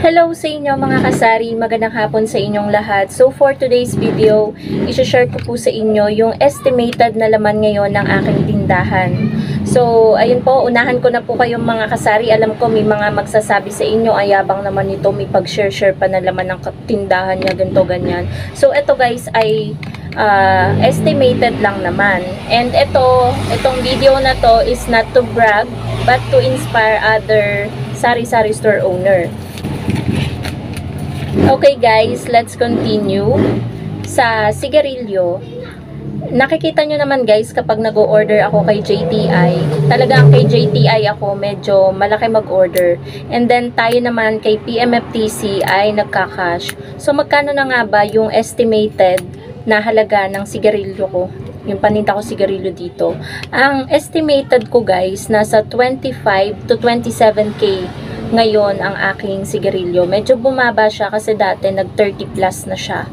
Hello sa inyo mga kasari, magandang hapon sa inyong lahat. So for today's video, i-share ko po sa inyo yung estimated na laman ngayon ng aking tindahan. So ayun po, unahan ko na po kayong mga kasari. Alam ko may mga magsasabi sa inyo, ayabang naman nito, may pag-share pa na laman ng tindahan niya, ganito ganyan. So ito guys ay estimated lang naman. And itong video na to is not to brag, but to inspire other sari-sari store owner. Okay guys, let's continue. Sa sigarilyo, nakikita nyo naman guys kapag nag-o-order ako kay JTI, talagang kay JTI ako medyo malaki mag-order. And then tayo naman kay PMFTC ay nagka-cash. So magkano na nga ba yung estimated na halaga ng sigarilyo ko? Yung paninda ko sigarilyo dito. Ang estimated ko guys, nasa 25 to 27K ngayon ang aking sigarilyo. Medyo bumaba siya kasi dati nag 30 plus na siya.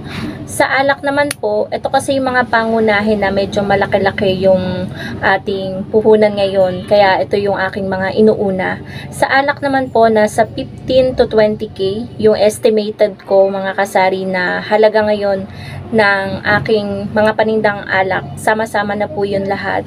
Sa alak naman po, ito kasi yung mga pangunahin na medyo malaki-laki yung ating puhunan ngayon. Kaya ito yung aking mga inuuna. Sa alak naman po, nasa 15 to 20K yung estimated ko mga kasari na halaga ngayon ng aking mga panindang alak. Sama-sama na po yun lahat.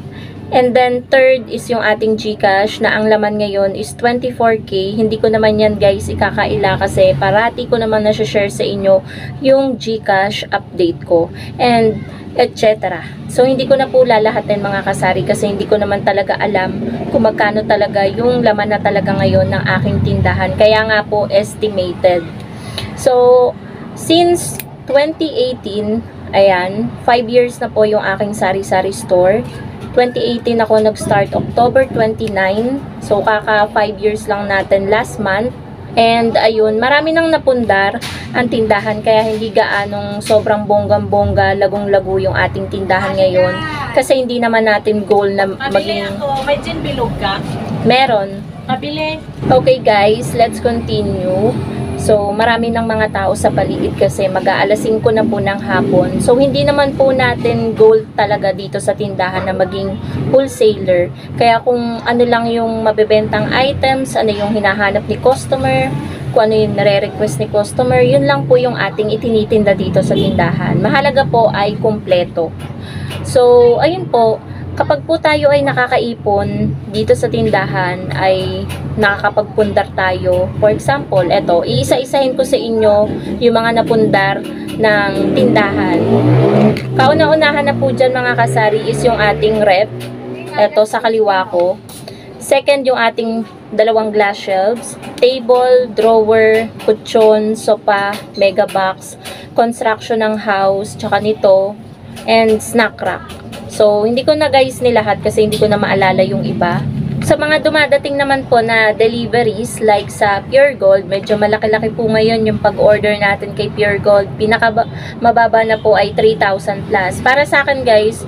And then, third is yung ating GCash na ang laman ngayon is 24K. Hindi ko naman yan guys ikakaila kasi parati ko naman na-share sa inyo yung GCash update ko. And, etc. So, hindi ko na po lalahatin mga kasari kasi hindi ko naman talaga alam kung magkano talaga yung laman na talaga ngayon ng aking tindahan. Kaya nga po, estimated. So, since 2018, ayan, 5 years na po yung aking sari-sari store. 2018 ako nag-start, October 29. So, kaka 5 years lang natin last month. And, ayun, marami nang napundar ang tindahan. Kaya hindi gaanong sobrang bonggang-bongga, lagong-lago yung ating tindahan ngayon. Kasi hindi naman natin goal na maging... May gin bilog ka? Meron. Pabili. Okay guys, let's continue. So, marami ng mga tao sa paligid kasi mag-aalas 5 na po ng hapon. So, hindi naman po natin goal talaga dito sa tindahan na maging wholesaler. Kaya kung ano lang yung mabebentang items, ano yung hinahanap ni customer, kung ano yung nare-request ni customer, yun lang po yung ating itinitinda dito sa tindahan. Mahalaga po ay kumpleto. So, ayun po. Kapag po tayo ay nakakaipon dito sa tindahan, ay nakakapagpundar tayo. For example, eto, iisa-isahin ko sa inyo yung mga napundar ng tindahan. Kauna-unahan na po dyan mga kasari is yung ating rep. Eto, sa kaliwa ko. Second, yung ating dalawang glass shelves. Table, drawer, kutsyon, sofa, mega box, construction ng house, tsaka nito, and snack rack. So, hindi ko na guys nilahat kasi hindi ko na maalala yung iba. Sa mga dumadating naman po na deliveries like sa Pure Gold, medyo malaki-laki po ngayon yung pag-order natin kay Pure Gold. Mababa na po ay 3,000 plus. Para sa akin guys,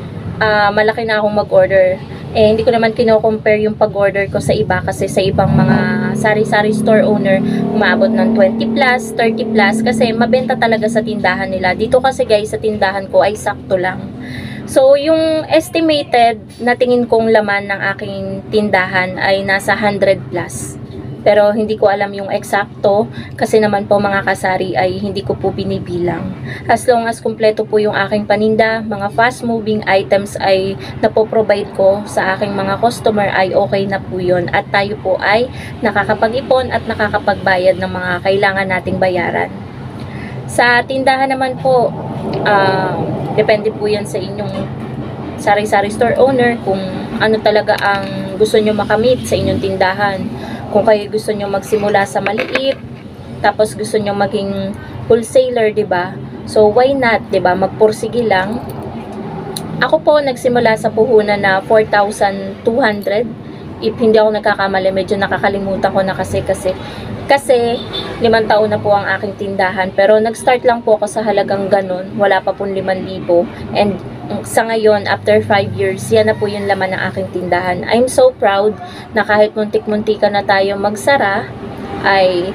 malaki na akong mag-order. Eh, hindi ko naman kino-compare yung pag-order ko sa iba kasi sa ibang mga sari-sari store owner, umaabot ng 20 plus, 30 plus kasi mabenta talaga sa tindahan nila. Dito kasi guys, sa tindahan ko ay sakto lang. So, yung estimated na tingin kong laman ng aking tindahan ay nasa 100 plus. Pero hindi ko alam yung eksakto kasi naman po mga kasari ay hindi ko po binibilang. As long as kumpleto po yung aking paninda, mga fast moving items ay napoprovide ko sa aking mga customer ay okay na po yun. At tayo po ay nakakapag-ipon at nakakapagbayad ng mga kailangan nating bayaran. Sa tindahan naman po, depende po yan sa inyong sari-sari store owner kung ano talaga ang gusto nyo makamit sa inyong tindahan. Kung kayo gusto nyo magsimula sa maliit, tapos gusto nyo maging wholesaler, diba? So, why not, diba? Magpursige lang. Ako po, nagsimula sa puhunan na 4,200. If hindi ako nagkakamali, medyo nakakalimutan ko na kasi 5 taon na po ang aking tindahan. Pero nag-start lang po ako sa halagang ganun. Wala pa pong 5,000. And sa ngayon, after 5 years, yan na po yung laman ng aking tindahan. I'm so proud na kahit muntik-muntika na tayo magsara, ay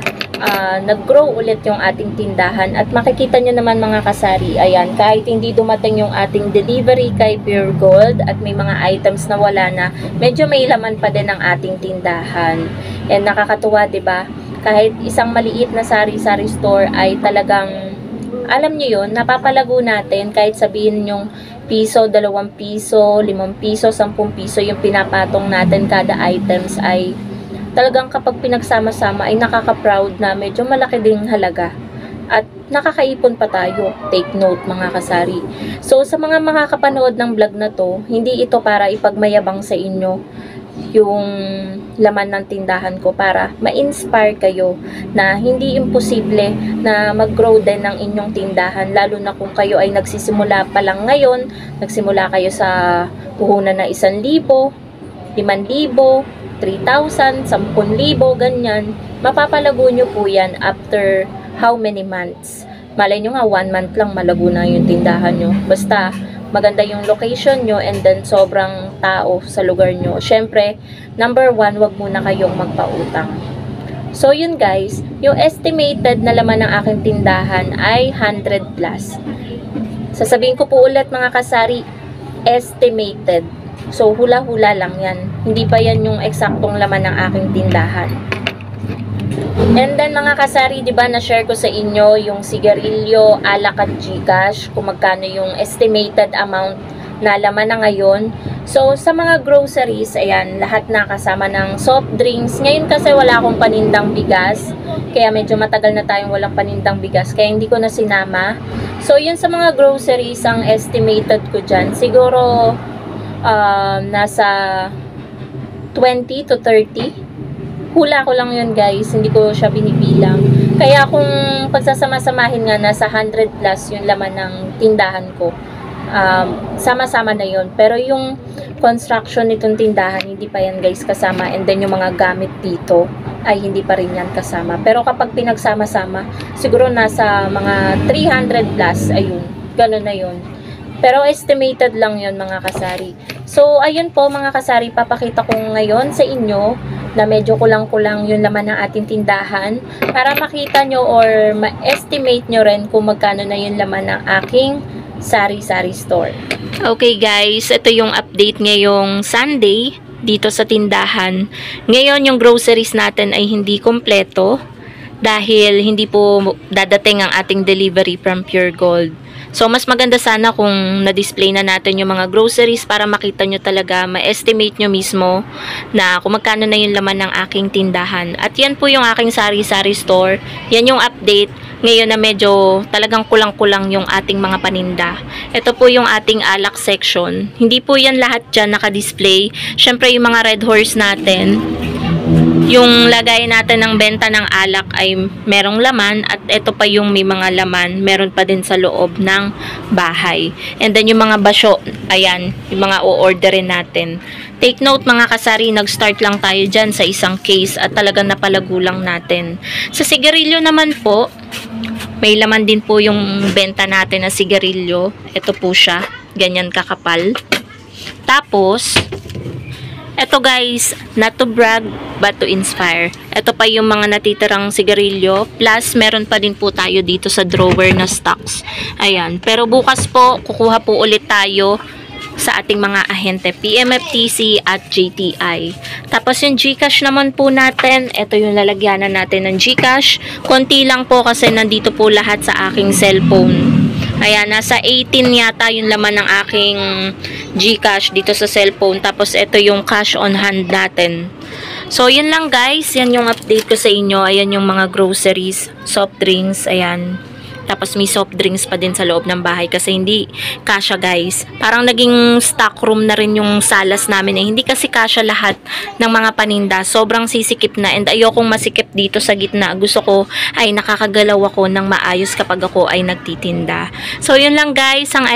nag-grow ulit yung ating tindahan. At makikita nyo naman mga kasari, ayan, kahit hindi dumating yung ating delivery kay Pure Gold at may mga items na wala na, medyo may laman pa din ang ating tindahan. And nakakatuwa, 'di ba? kahit isang maliit na sari-sari store ay talagang, alam nyo yun, napapalago natin kahit sabihin yung piso, 2 piso, 5 piso, 10 piso yung pinapatong natin kada items ay talagang kapag pinagsama-sama ay nakaka-proud na medyo malaki ding halaga. At nakakaipon pa tayo. Take note mga kasari. So sa mga makakapanood ng vlog na to, hindi ito para ipagmayabang sa inyo yung laman ng tindahan ko, para ma-inspire kayo na hindi imposible na mag-grow din ng inyong tindahan, lalo na kung kayo ay nagsisimula pa lang ngayon, nagsimula kayo sa puhunan na 1,000, 5,000, 3,000, 10,000, ganyan. Mapapalago nyo po yan after how many months. Malay nyo nga, 1 month lang malago na yung tindahan nyo. Basta maganda yung location nyo and then sobrang tao sa lugar nyo. Syempre, number 1, wag muna kayong magpautang. So yun guys, yung estimated na laman ng aking tindahan ay 100 plus. Sasabihin ko po ulit mga kasari, estimated. So hula-hula lang yan. Hindi pa yan yung eksaktong laman ng aking tindahan. And then mga kasari, di ba na-share ko sa inyo yung sigarilyo, alak at Gcash, kung magkano yung estimated amount na laman na ngayon. So sa mga groceries, ayan, lahat na kasama ng soft drinks. Ngayon kasi wala akong panindang bigas, kaya medyo matagal na tayong walang panindang bigas, kaya hindi ko na sinama. So yun sa mga groceries, ang estimated ko dyan, siguro nasa 20 to 30. Hula ko lang yun guys, hindi ko siya binibilang. Kaya kung pagsasama-samahin nga, nasa 100 plus yung laman ng tindahan ko. Sama-sama na yun. Pero yung construction nitong tindahan, hindi pa yan guys kasama. And then yung mga gamit dito ay hindi pa rin yan kasama. Pero kapag pinagsama-sama, siguro nasa mga 300 plus, ayun, gano'n na yun. Pero estimated lang yun mga kasari. So ayun po mga kasari, papakita ko ngayon sa inyo na medyo kulang-kulang yung laman ng ating tindahan para makita nyo or ma-estimate nyo rin kung magkano na yung laman ng aking sari-sari store. Okay guys, ito yung update ngayong Sunday dito sa tindahan. Ngayon yung groceries natin ay hindi kompleto dahil hindi po dadating ang ating delivery from Pure Gold. So, mas maganda sana kung na-display na natin yung mga groceries para makita nyo talaga, ma-estimate nyo mismo na kung magkano na yung laman ng aking tindahan. At yan po yung aking sari-sari store. Yan yung update ngayon na medyo talagang kulang-kulang yung ating mga paninda. Ito po yung ating alak section. Hindi po yan lahat dyan naka-display. Syempre yung mga Red Horse natin, yung lagay natin ng benta ng alak ay merong laman, at ito pa yung may mga laman, meron pa din sa loob ng bahay. And then yung mga basyo, ayan, yung mga o-orderin natin. Take note mga kasari, nag-start lang tayo dyan sa isang case at talagang napalago lang natin. Sa sigarilyo naman po, may laman din po yung benta natin na sigarilyo. Ito po siya, ganyan kakapal. Tapos, eto guys, not to brag but to inspire. Ito pa yung mga natitirang sigarilyo. Plus, meron pa din po tayo dito sa drawer na stocks. Ayan. Pero bukas po, kukuha po ulit tayo sa ating mga ahente, PMFTC at JTI. Tapos yung Gcash naman po natin, ito yung lalagyanan natin ng Gcash. Konti lang po kasi nandito po lahat sa aking cellphone. Ayan, nasa 18 yata yung laman ng aking Gcash dito sa cellphone. Tapos, ito yung cash on hand natin. So, yun lang guys. Yan yung update ko sa inyo. Ayan yung mga groceries, soft drinks. Ayan. Tapos, may soft drinks pa din sa loob ng bahay kasi hindi kasya guys. Parang naging stock room na rin yung salas namin. Hindi kasi kasya lahat ng mga paninda. Sobrang sisikip na and ayokong masikip dito sa gitna. Gusto ko ay nakakagalaw ako ng maayos kapag ako ay nagtitinda. So, yun lang guys. Ang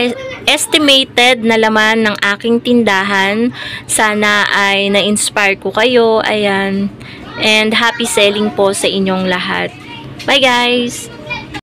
estimated na laman ng aking tindahan. Sana ay na-inspire ko kayo. Ayan. And happy selling po sa inyong lahat. Bye guys!